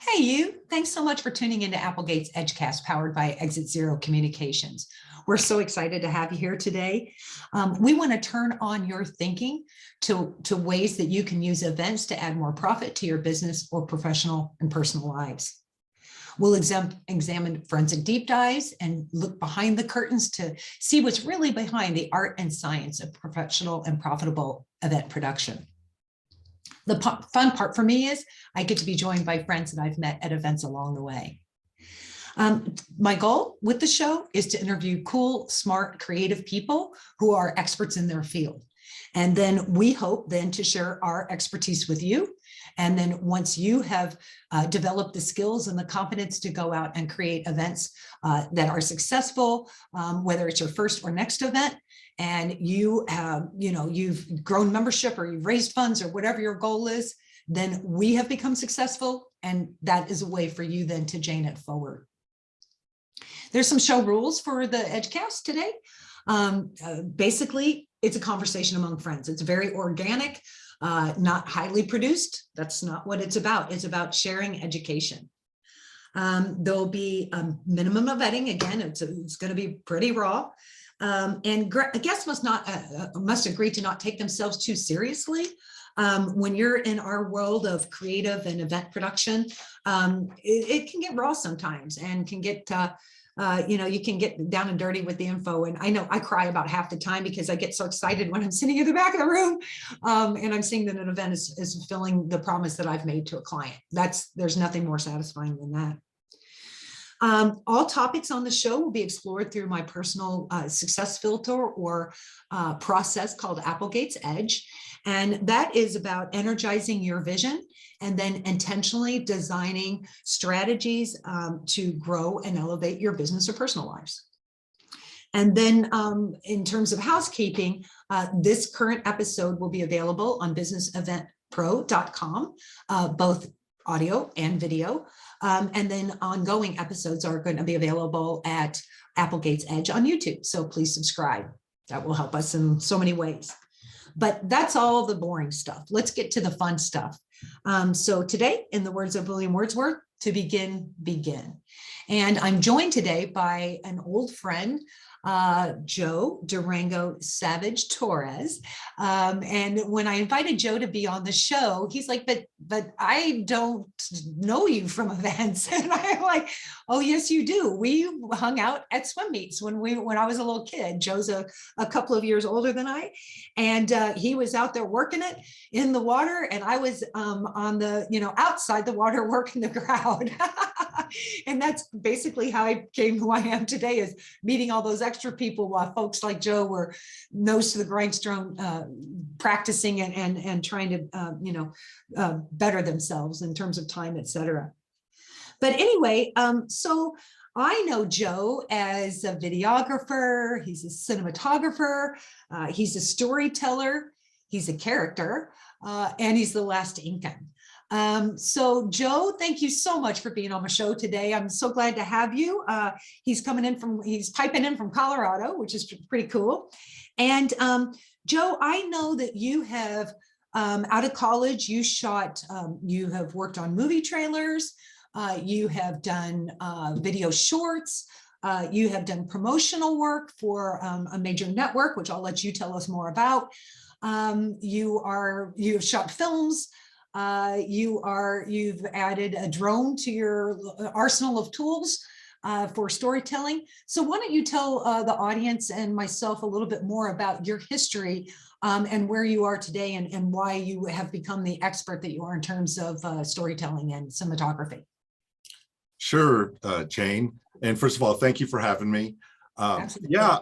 Hey, you. Thanks so much for tuning into Applegate's EDGEcast powered by Exit Zero Communications. We're so excited to have you here today. We want to turn on your thinking to ways that you can use events to add more profit to your business or professional and personal lives. We'll examine forensic deep dives and look behind the curtains to see what's really behind the art and science of professional and profitable event production. The fun part for me is I get to be joined by friends that I've met at events along the way. My goal with the show is to interview cool, smart, creative people who are experts in their field. And then we hope then to share our expertise with you. And then once you have developed the skills and the confidence to go out and create events that are successful, whether it's your first or next event, and you you've grown membership or you've raised funds or whatever your goal is, then we have become successful. And that is a way for you then to jane it forward. There's some show rules for the EDGEcast today. Basically, it's a conversation among friends. It's very organic, not highly produced. That's not what it's about. It's about sharing education. There'll be a minimum of vetting. Again, it's going to be pretty raw. And guests must agree to not take themselves too seriously. When you're in our world of creative and event production, it can get raw sometimes and can get, you can get down and dirty with the info. And I know I cry about half the time because I get so excited when I'm sitting in the back of the room and I'm seeing that an event is fulfilling the promise that I've made to a client. There's nothing more satisfying than that. All topics on the show will be explored through my personal success filter or process called Applegate's Edge. And that is about energizing your vision and then intentionally designing strategies to grow and elevate your business or personal lives. And then in terms of housekeeping, this current episode will be available on businesseventpro.com, both audio and video. And then ongoing episodes are going to be available at Applegate's Edge on YouTube. So please subscribe. That will help us in so many ways. But that's all the boring stuff. Let's get to the fun stuff. So today, in the words of William Wordsworth, to begin, begin. And I'm joined today by an old friend, Joe Durango Savage Torres. And when I invited Joe to be on the show, he's like, but I don't know you from events. And I'm like, oh, yes, you do. We hung out at swim meets when I was a little kid. Joe's a couple of years older than I, and he was out there working it in the water. And I was on the, outside the water working the crowd. And that's basically how I became who I am today, is meeting all those extra people while folks like Joe were nose to the grindstone, practicing and trying to, better themselves in terms of time, et cetera. But anyway, so I know Joe as a videographer, he's a cinematographer, he's a storyteller, he's a character, and he's the last Incan. So Joe, thank you so much for being on my show today. I'm so glad to have you. He's piping in from Colorado, which is pretty cool. And Joe, I know that you have, out of college, you have worked on movie trailers, you have done video shorts, you have done promotional work for a major network, which I'll let you tell us more about. You have shot films. You've added a drone to your arsenal of tools for storytelling. So why don't you tell the audience and myself a little bit more about your history and where you are today and why you have become the expert that you are in terms of storytelling and cinematography. Sure, Jane. And first of all, thank you for having me. Yeah,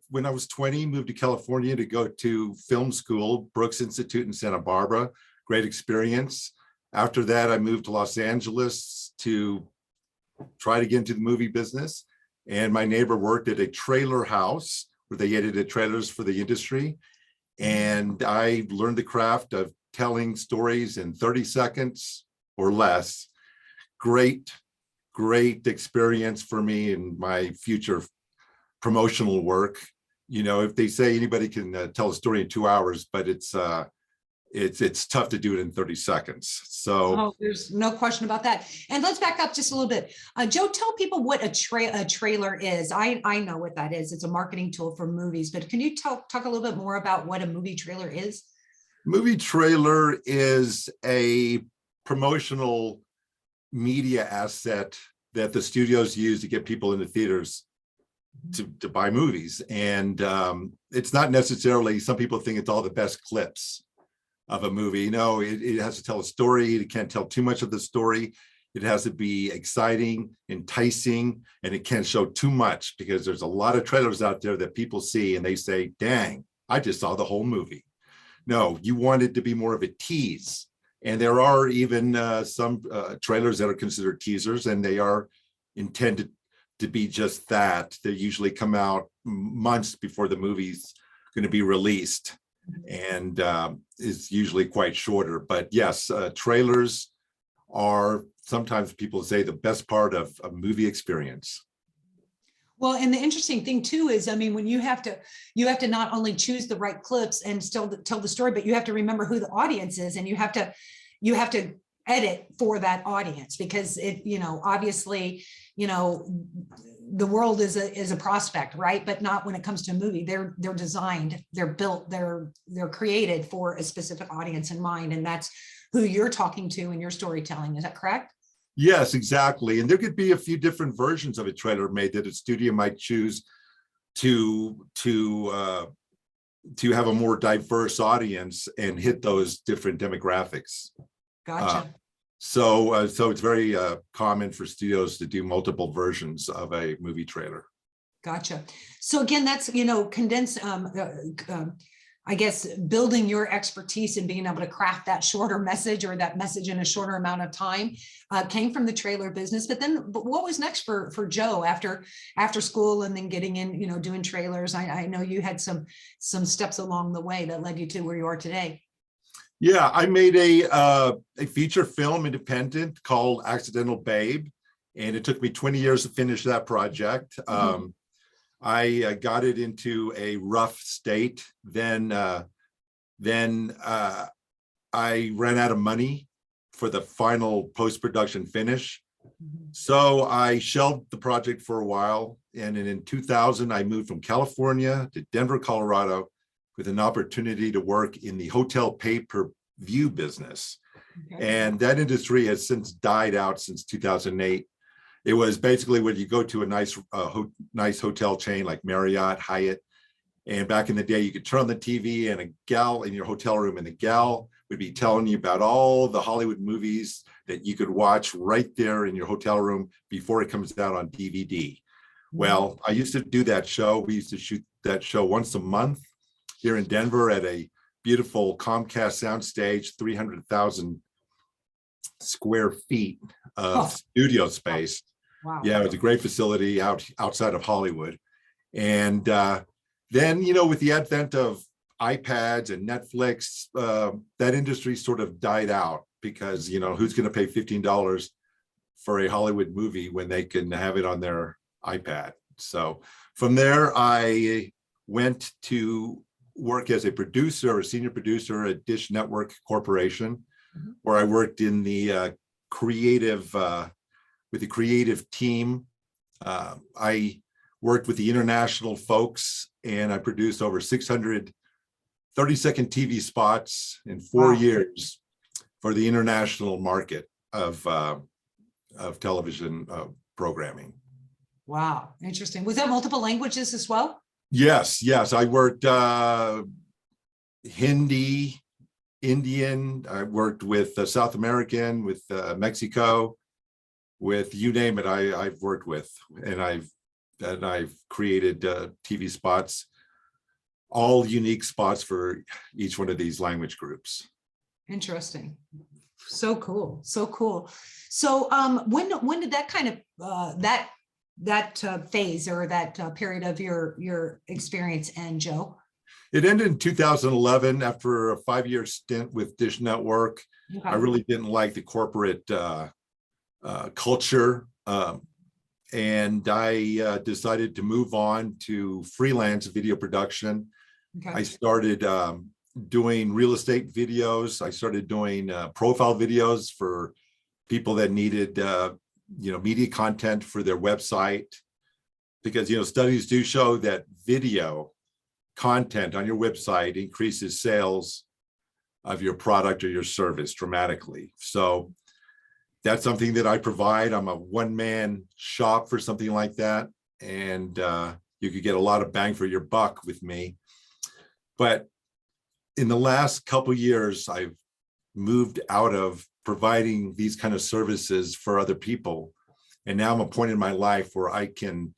when I was 20, moved to California to go to film school, Brooks Institute in Santa Barbara. Great experience. After that, I moved to Los Angeles to try to get into the movie business. And my neighbor worked at a trailer house where they edited trailers for the industry. And I learned the craft of telling stories in 30 seconds or less. Great experience for me in my future promotional work. If they say anybody can tell a story in 2 hours, but it's it's tough to do it in 30 seconds. So Oh, there's no question about that. And let's back up just a little bit. Joe, tell people what a trailer is. I know what that is. It's a marketing tool for movies, but can you talk a little bit more about what a movie trailer is? movie trailer is a promotional media asset that the studios use to get people into theaters to buy movies. And it's not necessarily, some people think it's all the best clips of a movie. No, it has to tell a story. It can't tell too much of the story. It has to be exciting, enticing, and it can't show too much, because there's a lot of trailers out there that people see and they say, dang, I just saw the whole movie. No, you want it to be more of a tease. And there are even some trailers that are considered teasers, and they are intended to be just that. They usually come out months before the movie's going to be released, and is usually quite shorter. But yes, trailers are, sometimes people say, the best part of a movie experience. Well, and the interesting thing too is, I mean, when you have to not only choose the right clips and still tell the story, but you have to remember who the audience is, and you have to edit for that audience, because it, obviously, the world is a prospect, right? But not when it comes to a movie. They're designed, they're built, they're created for a specific audience in mind, and that's who you're talking to in your storytelling. Is that correct? Yes, exactly. And there could be a few different versions of a trailer made that a studio might choose to have a more diverse audience and hit those different demographics. Gotcha. So it's very common for studios to do multiple versions of a movie trailer. Gotcha. So again, that's, condense, I guess, building your expertise and being able to craft that shorter message, or that message in a shorter amount of time, came from the trailer business. But what was next for Joe after school, and then getting in, doing trailers? I know you had some steps along the way that led you to where you are today. Yeah, I made a feature film, independent, called Accidental Babe, and it took me 20 years to finish that project. I got it into a rough state. Then I ran out of money for the final post-production finish. So I shelved the project for a while. And in 2000, I moved from California to Denver, Colorado, with an opportunity to work in the hotel pay-per-view business. Okay. And that industry has since died out since 2008. It was basically when you go to a nice hotel chain like Marriott, Hyatt, and back in the day, you could turn on the TV and a gal in your hotel room, and the gal would be telling you about all the Hollywood movies that you could watch right there in your hotel room before it comes out on DVD. Well, I used to do that show. We used to shoot that show once a month here in Denver at a beautiful Comcast soundstage, 300,000 square feet of studio space. Wow. Yeah, it was a great facility outside of Hollywood. And then, with the advent of iPads and Netflix, that industry sort of died out, because, who's going to pay $15 for a Hollywood movie when they can have it on their iPad? So from there, I went to work as a producer, a senior producer at Dish Network Corporation, where I worked in the with the creative team. I worked with the international folks, and I produced over 600 30-second TV spots in 4 years for the international market of television programming. Wow, interesting. Was that multiple languages as well? Yes. I worked Hindi, Indian. I worked with South American, with Mexico, with you name it. I've worked with, and I've created TV spots, all unique spots for each one of these language groups. Interesting. So cool. So when did that kind of that phase, or that period of your experience end, Joe? It ended in 2011 after a 5-year stint with Dish Network. Okay. I really didn't like the corporate culture, and I decided to move on to freelance video production. Okay. I started doing real estate videos. I started doing profile videos for people that needed, media content for their website, because, studies do show that video content on your website increases sales of your product or your service dramatically. So that's something that I provide. I'm a one-man shop for something like that. And you could get a lot of bang for your buck with me. But in the last couple of years, I've moved out of providing these kind of services for other people. And now I'm at a point in my life where I can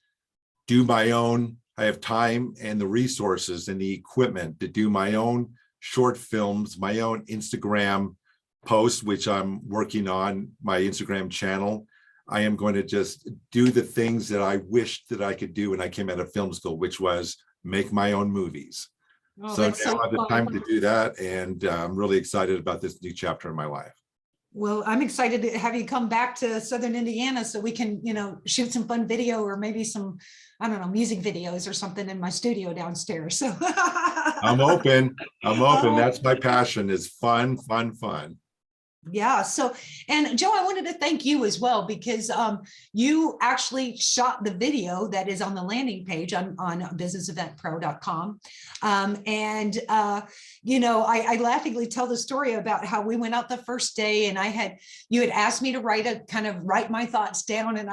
do my own, I have time and the resources and the equipment to do my own short films, my own Instagram posts, which I'm working on my Instagram channel. I am going to just do the things that I wished that I could do when I came out of film school, which was make my own movies. Oh, So now that's so I have the fun. time to do that. And I'm really excited about this new chapter in my life. Well, I'm excited to have you come back to Southern Indiana so we can, shoot some fun video or maybe some, I don't know, music videos or something in my studio downstairs. So I'm open. That's my passion, is fun, fun, fun. Yeah. So, and Joe, I wanted to thank you as well, because you actually shot the video that is on the landing page on businesseventpro.com. I laughingly tell the story about how we went out the first day and you had asked me to write my thoughts down. And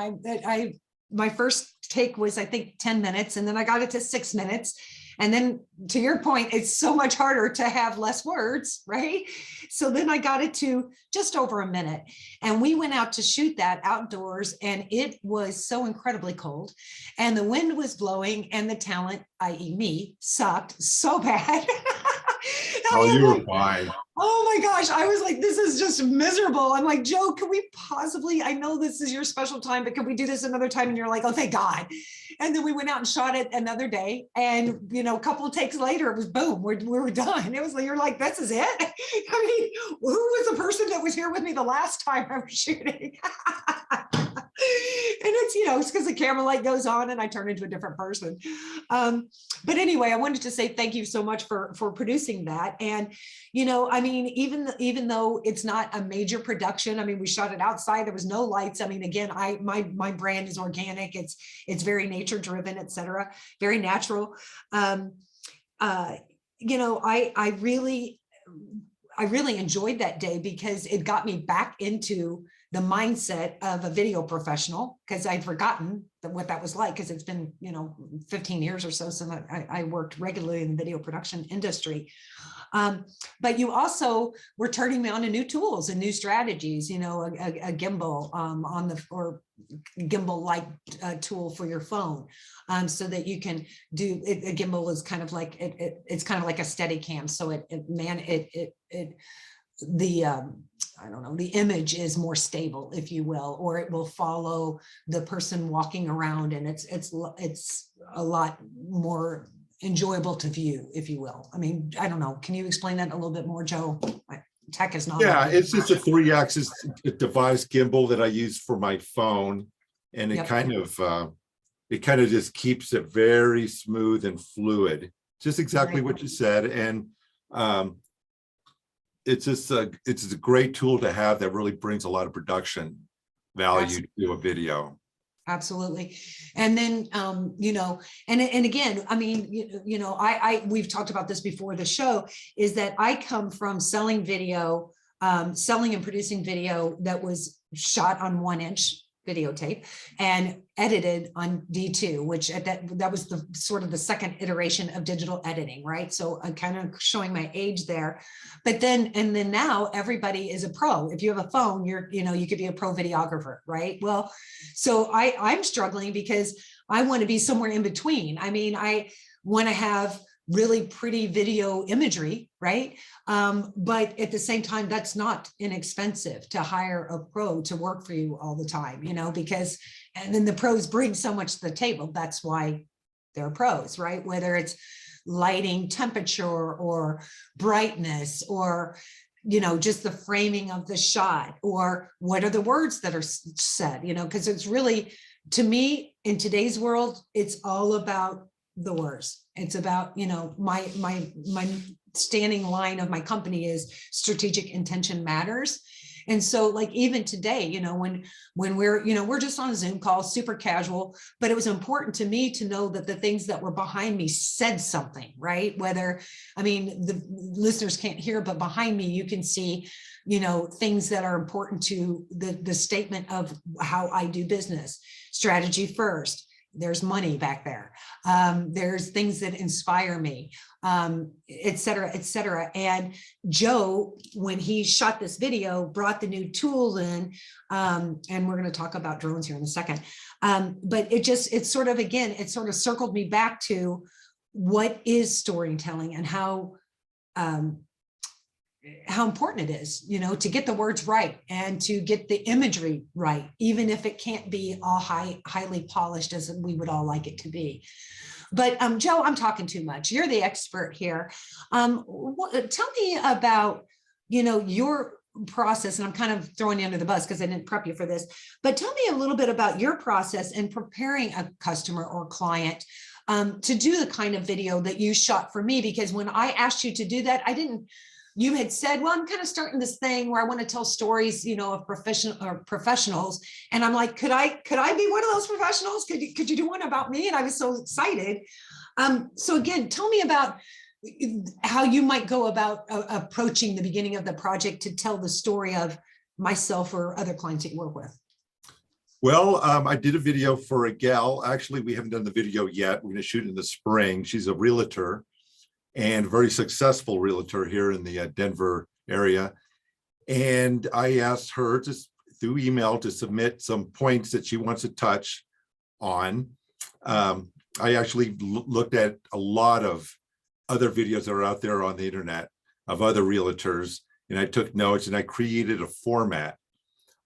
my first take was, I think, 10 minutes, and then I got it to 6 minutes. And then to your point, it's so much harder to have less words, right? So then I got it to just over a minute. And we went out to shoot that outdoors, and it was so incredibly cold. And the wind was blowing, and the talent, i.e. me, sucked so bad. Oh, you were fine. Oh my gosh, I was like, this is just miserable. I'm like, Joe, can we possibly, I know this is your special time, but can we do this another time? And you're like, oh, thank God. And then we went out and shot it another day. And, a couple of takes later, it was boom, we were done. It was like, you're like, this is it. I mean, who was the person that was here with me the last time I was shooting? And it's because the camera light goes on and I turn into a different person. But anyway, I wanted to say thank you so much for producing that. And, even though it's not a major production, we shot it outside, there was no lights. Again, my brand is organic. It's very nature driven, et cetera, very natural. I really enjoyed that day because it got me back into the mindset of a video professional, because I'd forgotten what that was like, because it's been 15 years or so since I worked regularly in the video production industry. But you also were turning me on to new tools and new strategies, a gimbal or gimbal-like tool for your phone, so that you can do it. A gimbal is kind of like it's kind of like a Steadicam, so the image is more stable, if you will, or it will follow the person walking around, and it's a lot more enjoyable to view, if you will. I don't know. Can you explain that a little bit more, Joe? Tech is not. Yeah, it's just a 3-axis device gimbal that I use for my phone, and it kind of just keeps it very smooth and fluid. Just exactly what you said, and it's a great tool to have that really brings a lot of production value to a video. Absolutely. And then, and again, we've talked about this before the show, is that I come from selling video, selling and producing video that was shot on 1-inch videotape and edited on D2, which that was the sort of the second iteration of digital editing, right? So I'm kind of showing my age there. But then now everybody is a pro. If you have a phone, you could be a pro videographer, right? Well, so I'm struggling because I want to be somewhere in between. I want to have really pretty video imagery, right? But at the same time, that's not inexpensive to hire a pro to work for you all the time, and then the pros bring so much to the table. That's why they're pros, right? Whether it's lighting, temperature, or brightness, or just the framing of the shot, or what are the words that are said, because it's really, to me, in today's world, it's all about the words. It's about, my standing line of my company is strategic intention matters. And so like even today, you know, when we're, you know, we're just on a Zoom call, super casual, but it was important to me to know that the things that were behind me said something, right? Whether, I mean, the listeners can't hear, but behind me, you can see, you know, things that are important to the statement of how I do business. Strategy first. There's money back there. There's things that inspire me, et cetera, et cetera. And Joe, when he shot this video, brought the new tools in, and we're going to talk about drones here in a second. But it sort of circled me back to what is storytelling and how important it is, you know, to get the words right and to get the imagery right, even if it can't be all highly polished as we would all like it to be. But Joe, I'm talking too much. You're the expert here. Tell me about, you know, your process, and I'm kind of throwing you under the bus because I didn't prep you for this, but tell me a little bit about your process in preparing a customer or client to do the kind of video that you shot for me, because when I asked you to do that, you had said, well, I'm kind of starting this thing where I want to tell stories, you know, of professionals. And I'm like, could I be one of those professionals? Could you do one about me? And I was so excited. So again, tell me about how you might go about approaching the beginning of the project to tell the story of myself or other clients that you work with. Well, I did a video for a gal. Actually, we haven't done the video yet. We're going to shoot in the spring. She's a realtor and very successful realtor here in the Denver area. And I asked her just through email to submit some points that she wants to touch on. I actually looked at a lot of other videos that are out there on the internet of other realtors, and I took notes and I created a format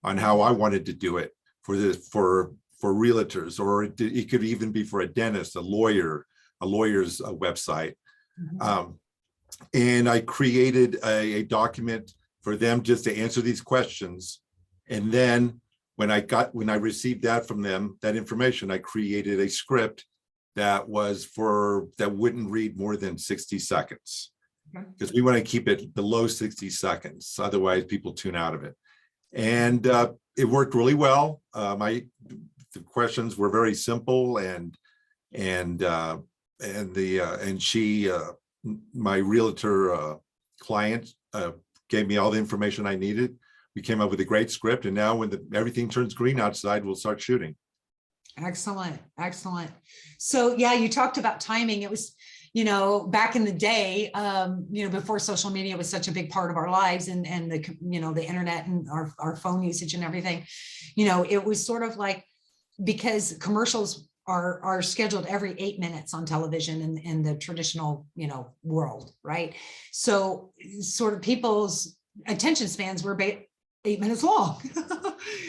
on how I wanted to do it for realtors, or it could even be for a dentist, a lawyer's website. And I created a document for them just to answer these questions. And then when I received that from them, that information, I created a script that wouldn't read more than 60 seconds. Because we want to keep it below 60 seconds. Otherwise people tune out of it. And it worked really well. The questions were very simple, and she, my realtor client, gave me all the information I needed. We came up with a great script, and now when everything turns green outside, we'll start shooting. Excellent, excellent. So yeah, you talked about timing. It was, you know, back in the day, you know, before social media was such a big part of our lives, and the, you know, the internet and our phone usage and everything, you know, it was sort of like, because commercials are scheduled every 8 minutes on television in the traditional, you know, world, right? So sort of people's attention spans were 8 minutes long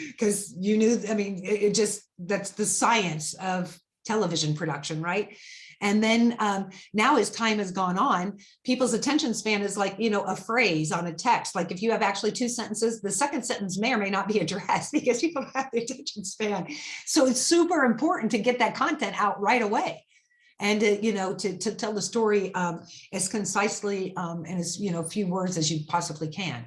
because you knew, I mean, that's the science of television production, right? And then now as time has gone on, people's attention span is like, you know, a phrase on a text. Like if you have actually 2 sentences, the second sentence may or may not be addressed because people don't have the attention span. So it's super important to get that content out right away. And you know, to tell the story as concisely and as, you know, few words as you possibly can.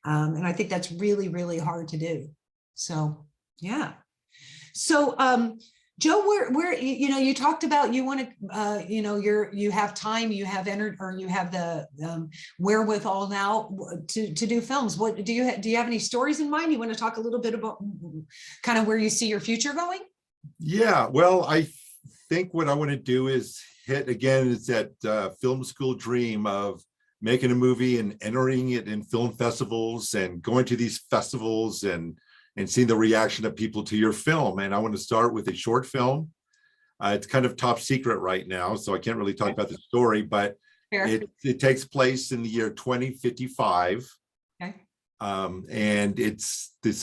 And I think that's really, really hard to do. So, yeah. So, Joe, where you know, you talked about you want to, you know, you have time, you have energy, or you have the wherewithal now to do films. What do you have any stories in mind? You want to talk a little bit about kind of where you see your future going? Yeah, well, I think what I want to do is is that film school dream of making a movie and entering it in film festivals and going to these festivals and seeing the reaction of people to your film. And I want to start with a short film. It's kind of top secret right now, so I can't really talk about the story, but it takes place in the year 2055. Okay. And it's the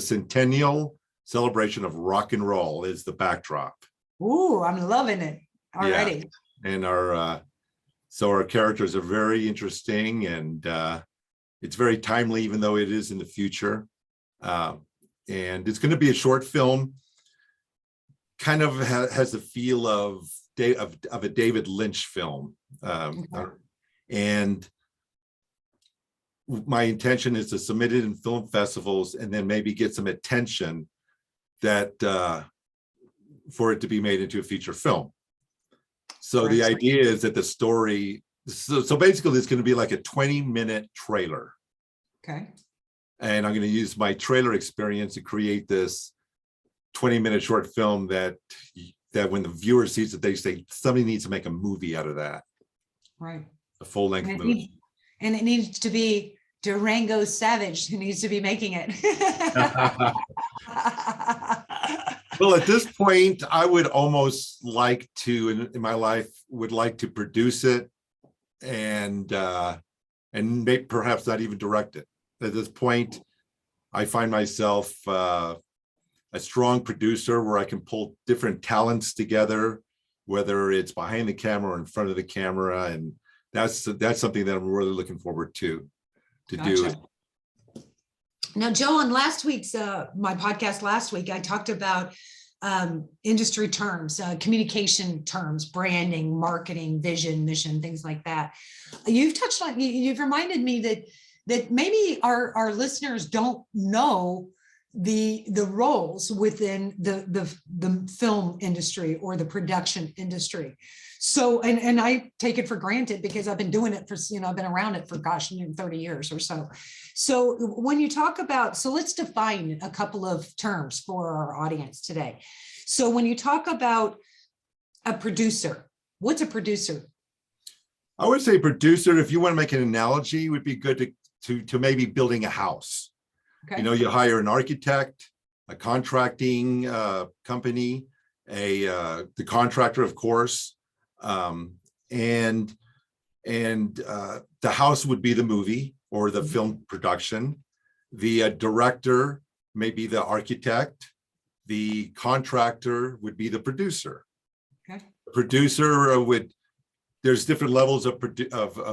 centennial celebration of rock and roll is the backdrop. Ooh, I'm loving it already. Yeah. And so our characters are very interesting, and it's very timely, even though it is in the future. And it's going to be a short film, kind of has the feel of a David Lynch film. And my intention is to submit it in film festivals and then maybe get some attention that for it to be made into a feature film. So the idea is that the story, so basically it's going to be like a 20-minute trailer. Okay. And I'm going to use my trailer experience to create this 20-minute short film that when the viewer sees it, they say somebody needs to make a movie out of that. Right. A full-length movie. And it needs to be Durango Savage who needs to be making it. Well, at this point, I would almost like to, in my life, would like to produce it and maybe perhaps not even direct it. At this point, I find myself a strong producer where I can pull different talents together, whether it's behind the camera or in front of the camera, and that's something that I'm really looking forward to do. Now, Joe, on last week's my podcast last week, I talked about industry terms, communication terms, branding, marketing, vision, mission, things like that. You've touched on, you've reminded me that maybe our listeners don't know the roles within the film industry or the production industry. So, and I take it for granted because I've been doing it for, I've been around it for, gosh, 30 years or so. So when you talk about, so let's define a couple of terms for our audience today. So when you talk about a producer, what's a producer? I would say producer, if you want to make an analogy, would be good to maybe building a house. Okay. You hire an architect, a contracting company, the contractor, of course, and the house would be the movie or the film production. The director may be the architect. The contractor would be the producer. Okay. The producer there's different levels of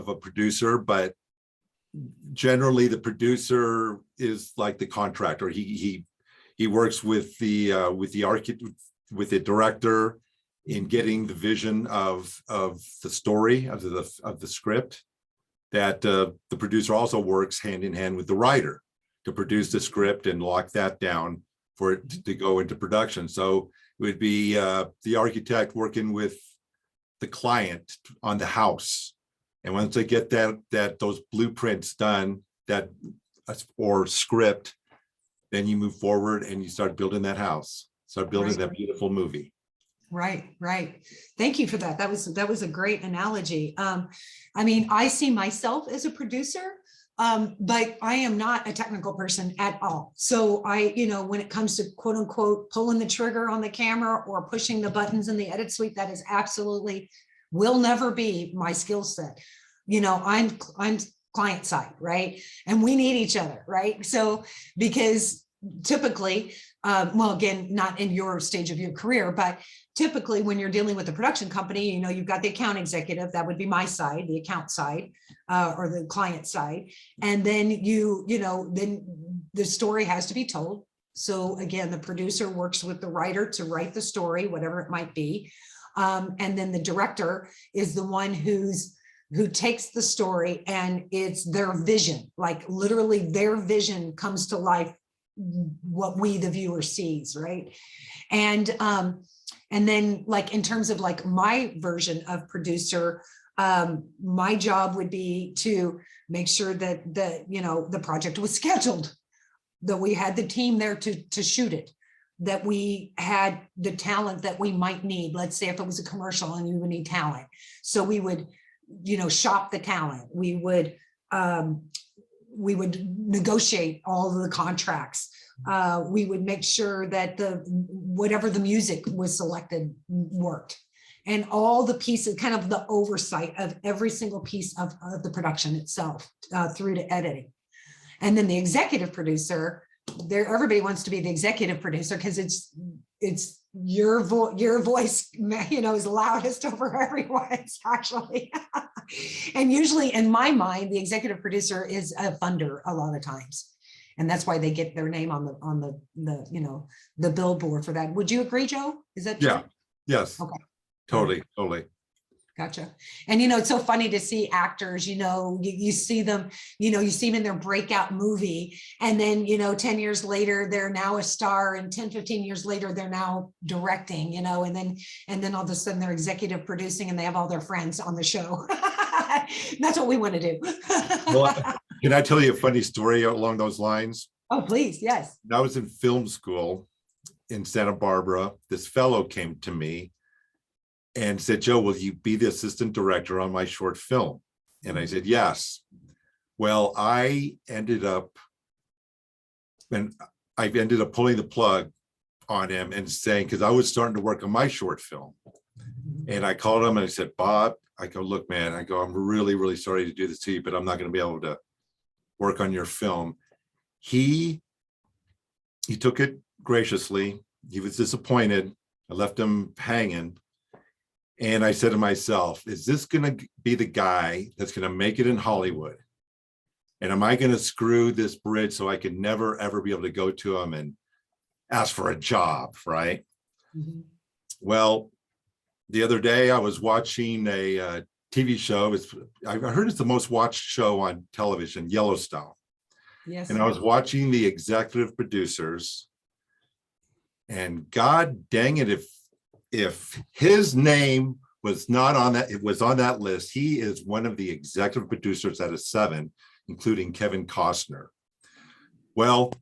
a producer, but generally the producer is like the contractor. He works with the architect, with the director in getting the vision of the story of the script. That the producer also works hand in hand with the writer to produce the script and lock that down for it to go into production. So it would be the architect working with the client on the house. And once they get those blueprints done, or script, then you move forward and you start building that house, start building that beautiful movie. Right. Thank you for that. That was a great analogy. I mean, I see myself as a producer, but I am not a technical person at all. So when it comes to quote unquote pulling the trigger on the camera or pushing the buttons in the edit suite, that is absolutely will never be my skill set. I'm client side, right? And we need each other, right? So because typically, well, again, not in your stage of your career, but typically when you're dealing with a production company, you've got the account executive, that would be my side, the account side, or the client side. And then then the story has to be told. So again, the producer works with the writer to write the story, whatever it might be. And then the director is the one who takes the story and it's their vision, like literally their vision comes to life, what we, the viewer, sees, right? And then like in terms of like my version of producer, my job would be to make sure that the project was scheduled, that we had the team there to shoot it, that we had the talent that we might need. Let's say if it was a commercial and we would need talent. So we would, shop the talent. We would negotiate all of the contracts. We would make sure that whatever the music was selected worked. And all the pieces, kind of the oversight of every single piece of the production itself through to editing. And then the executive producer, everybody wants to be the executive producer because it's your voice, is loudest over everyone's actually. And usually in my mind, the executive producer is a funder a lot of times. And that's why they get their name on the billboard for that. Would you agree, Joe? Is that true? Yeah. Yes. Okay. Totally. Gotcha. And, it's so funny to see actors, you see them, you see them in their breakout movie. And then, 10 years later, they're now a star, and 10, 15 years later, they're now directing, and then all of a sudden they're executive producing and they have all their friends on the show. That's what we want to do. Well, can I tell you a funny story along those lines? Oh, please. Yes. When I was in film school in Santa Barbara, this fellow came to me and said, Joe, will you be the assistant director on my short film? And I said, yes. Well, I ended up pulling the plug on him and saying, because I was starting to work on my short film. And I called him and I said, Bob, I go, look, man, I go, I'm really, really sorry to do this to you, but I'm not going to be able to work on your film. He took it graciously. He was disappointed. I left him hanging. And I said to myself, is this going to be the guy that's going to make it in Hollywood? And am I going to screw this bridge so I can never, ever be able to go to him and ask for a job, right? Mm-hmm. Well, the other day I was watching a TV show. I heard it's the most watched show on television, Yellowstone. Yes. And I was watching the executive producers, and God dang it, if his name was not on that, it was on that list. He is one of the executive producers out of 7, including Kevin Costner. Well,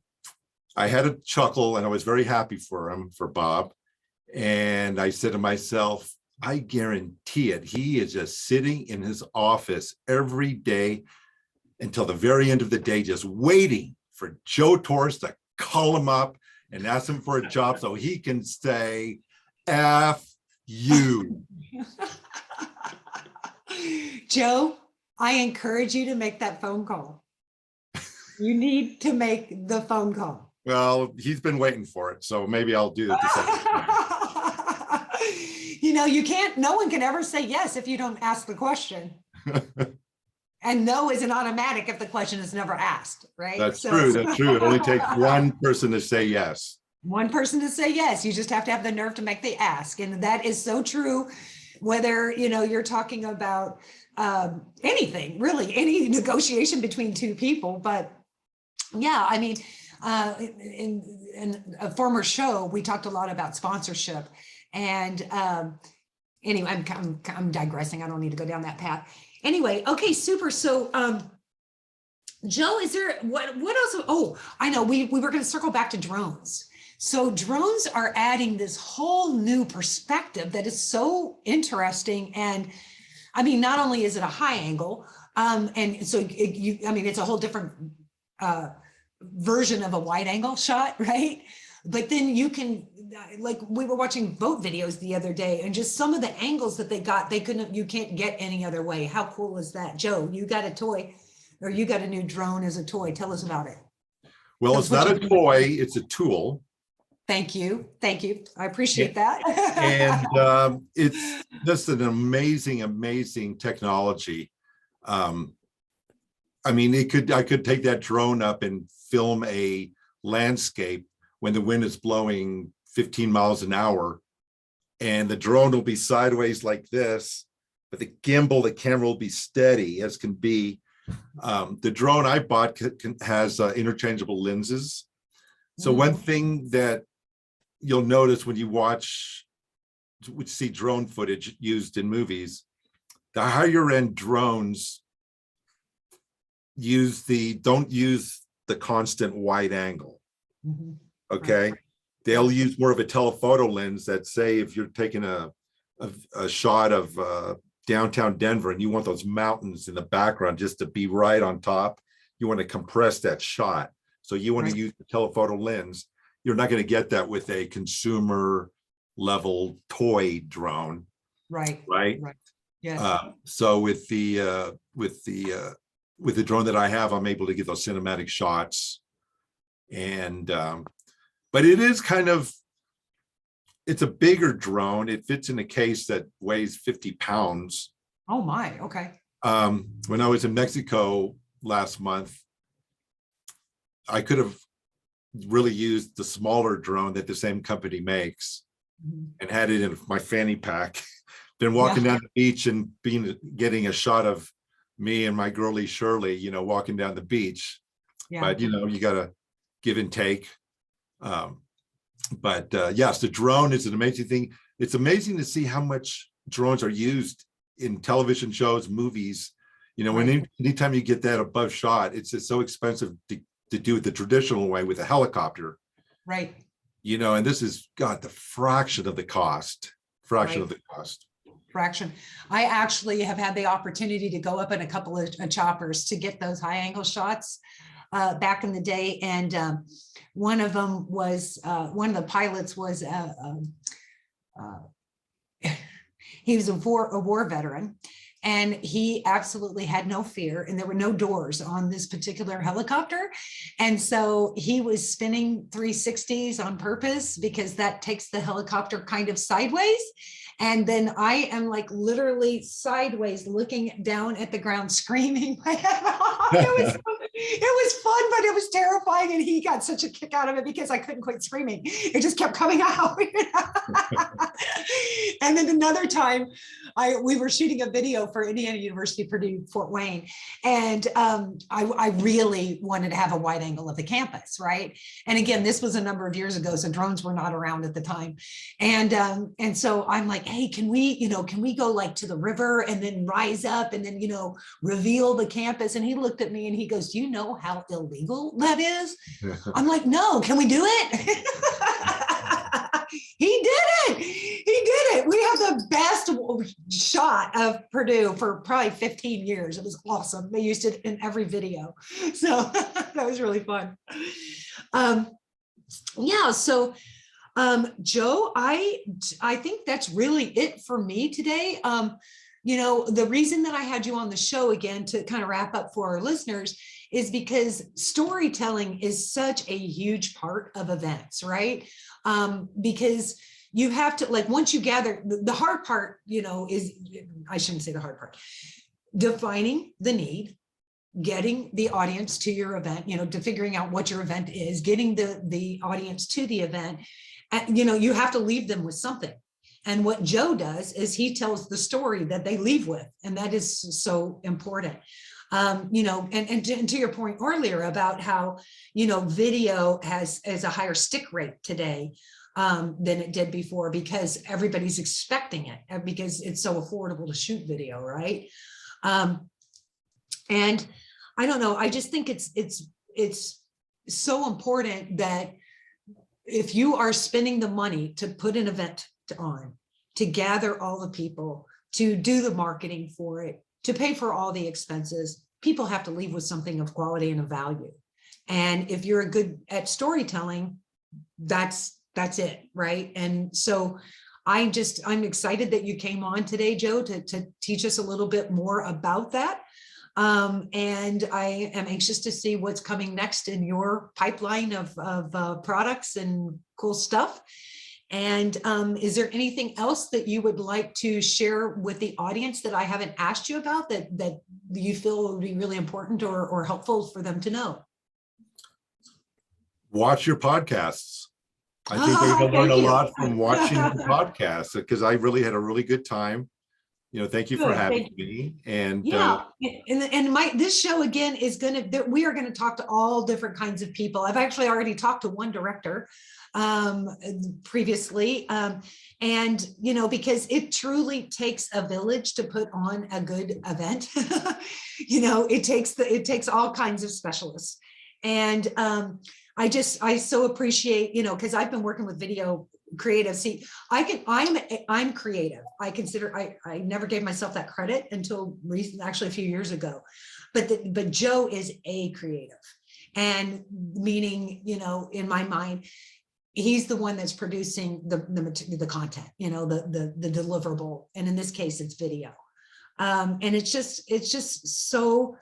I had a chuckle and I was very happy for him, for Bob. And I said to myself, I guarantee it, he is just sitting in his office every day until the very end of the day, just waiting for Joe Torres to call him up and ask him for a job so he can say, F you. Joe, I encourage you to make that phone call. You need to make the phone call. Well, he's been waiting for it, so maybe I'll do it. No one can ever say yes if you don't ask the question. And no is an automatic if the question is never asked, right? That's true. That's true. It only takes one person to say yes. One person to say yes. You just have to have the nerve to make the ask. And that is so true, whether, you're talking about anything, really, any negotiation between two people. But yeah, I mean, in a former show, we talked a lot about sponsorship. And anyway, I'm digressing. I don't need to go down that path. Anyway, okay, super. So, Joe, is there what else? Oh, I know we were going to circle back to drones. So drones are adding this whole new perspective that is so interesting. And I mean, not only is it a high angle, and so it's a whole different version of a wide angle shot, right? But then you can, like, we were watching boat videos the other day, and just some of the angles that they got, you can't get any other way. How cool is that? Joe, you got a toy, or you got a new drone as a toy. Tell us about it. Well, it's not a toy, it's a tool. Thank you. I appreciate that. And it's just an amazing, amazing technology. I mean, I could take that drone up and film a landscape when the wind is blowing 15 miles an hour, and the drone will be sideways like this, but the gimbal, the camera will be steady as can be. The drone I bought has interchangeable lenses. So one thing that you'll notice when you see drone footage used in movies, the higher end drones don't use the constant wide angle. Mm-hmm. Okay. Right. They'll use more of a telephoto lens that, say, if you're taking a shot of downtown Denver and you want those mountains in the background just to be right on top, you want to compress that shot. So you want to use the telephoto lens. You're not going to get that with a consumer level toy drone. Right. Yes. So with the drone that I have, I'm able to get those cinematic shots. And but it is it's a bigger drone. It fits in a case that weighs 50 pounds. Oh my, okay. When I was in Mexico last month, I could have really used the smaller drone that the same company makes and had it in my fanny pack than walking Yeah. down the beach and getting a shot of me and my girlie Shirley, walking down the beach. Yeah. But you got to give and take. But yes, the drone is an amazing thing. It's amazing to see how much drones are used in television shows, movies. Right. Anytime you get that above shot, it's just so expensive to do it the traditional way with a helicopter. Right. And this has got the fraction of the cost. Right. Fraction. I actually have had the opportunity to go up in a couple of choppers to get those high angle shots back in the day. And one of them was, one of the pilots was, he was a war veteran, and he absolutely had no fear, and there were no doors on this particular helicopter. And so he was spinning 360s on purpose because that takes the helicopter kind of sideways. And then I am like literally sideways looking down at the ground, screaming my head off. It was fun, but it was terrifying. And he got such a kick out of it because I couldn't quit screaming. It just kept coming out. And then another time we were shooting a video for Indiana University, Purdue, Fort Wayne. And I really wanted to have a wide angle of the campus, right? And again, this was a number of years ago, so drones were not around at the time. And so I'm like, hey, can we go like to the river and then rise up and then, reveal the campus? And he looked at me and he goes, do you know how illegal that is? I'm like, no, can we do it? He did it. We have the best shot of Purdue for probably 15 years. It was awesome. They used it in every video. So that was really fun. Yeah. So Joe, I think that's really it for me today. The reason that I had you on the show again to kind of wrap up for our listeners is because storytelling is such a huge part of events, right? Because you have to, like, once you gather, the hard part, is, I shouldn't say the hard part, defining the need, getting the audience to your event, to figuring out what your event is, getting the audience to the event. You have to leave them with something. And what Joe does is he tells the story that they leave with, and that is so important. And to your point earlier about how, video has a higher stick rate today than it did before, because everybody's expecting it, because it's so affordable to shoot video, right? And I don't know, I just think it's so important that if you are spending the money to put an event on, to gather all the people, to do the marketing for it, to pay for all the expenses, people have to leave with something of quality and of value. And if you're good at storytelling, that's it, right? And so I'm excited that you came on today, Joe, to teach us a little bit more about that. And I am anxious to see what's coming next in your pipeline of products and cool stuff. And is there anything else that you would like to share with the audience that I haven't asked you about that you feel would be really important or helpful for them to know? Watch your podcasts. I think they're going to learn a lot from watching the podcast, because I really had a really good time. Thank you for having me. And yeah, and this show again is we are going to talk to all different kinds of people. I've actually already talked to one director previously, and because it truly takes a village to put on a good event. It takes all kinds of specialists. And I so appreciate, because I've been working with video creative. See, I'm creative. I never gave myself that credit until actually a few years ago, but Joe is a creative, and meaning, in my mind, he's the one that's producing the content, the deliverable. And in this case, it's video. And it's just so,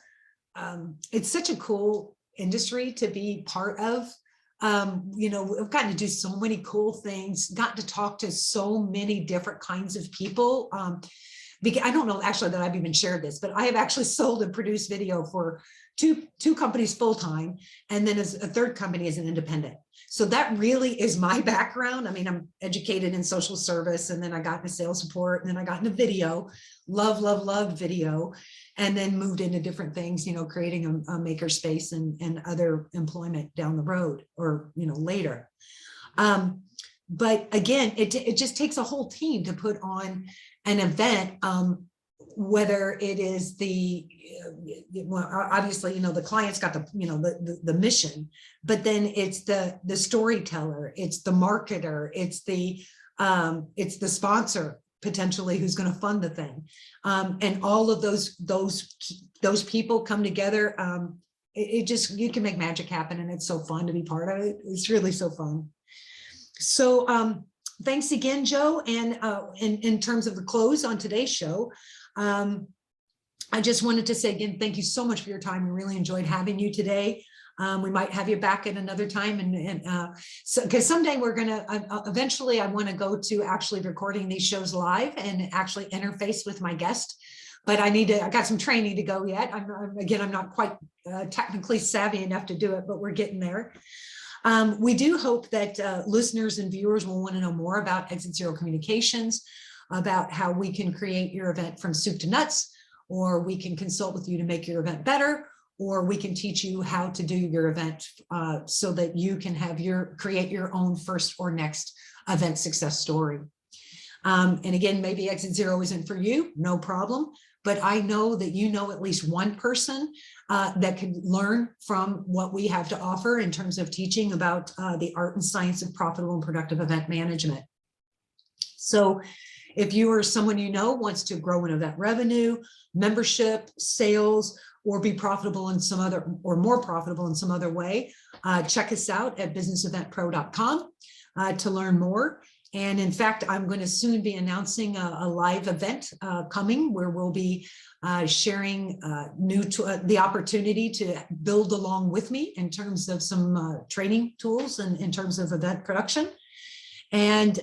it's such a cool industry to be part of. We've gotten to do so many cool things, gotten to talk to so many different kinds of people. Because I don't know actually that I've even shared this, but I have actually sold and produced video for two companies full-time, and then as a third company as an independent. So that really is my background. I mean, I'm educated in social service, and then I got into sales support, and then I got into video, love video, and then moved into different things, you know, creating a maker space and other employment down the road, or, you know, later. But again, it just takes a whole team to put on an event, whether it is well, obviously, you know, the client's got the, you know, the mission, but then it's the storyteller, it's the marketer, it's the sponsor potentially who's going to fund the thing, and all of those people come together. It just, you can make magic happen, and it's so fun to be part of it. It's really so fun. So thanks again, Joe. And in terms of the close on today's show, I just wanted to say again, thank you so much for your time. We really enjoyed having you today. We might have you back at another time, and so, because someday we're gonna eventually, I want to go to actually recording these shows live and actually interface with my guest. But I got some training to go yet. I'm not quite technically savvy enough to do it, but we're getting there. We do hope that listeners and viewers will want to know more about Exit Zero Communications, about how we can create your event from soup to nuts, or we can consult with you to make your event better, or we can teach you how to do your event so that you can have create your own first or next event success story. And again, maybe Exit Zero isn't for you, no problem. But I know that you know at least one person that can learn from what we have to offer in terms of teaching about the art and science of profitable and productive event management. So if you or someone you know wants to grow an event revenue, membership, sales, or be profitable in some other, or more profitable in some other way, check us out at businesseventpro.com to learn more. And in fact, I'm going to soon be announcing a live event coming where we'll be sharing the opportunity to build along with me in terms of some training tools and in terms of event production. And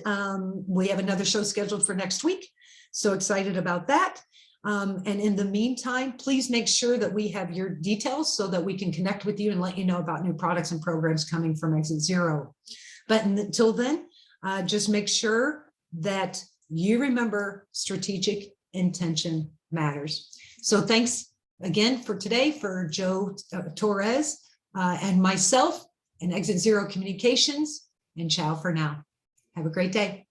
we have another show scheduled for next week. So excited about that. And in the meantime, please make sure that we have your details so that we can connect with you and let you know about new products and programs coming from Exit Zero. But until then, just make sure that you remember strategic intention matters. So thanks again for today for Joe Torres and myself and Exit Zero Communications, and ciao for now. Have a great day.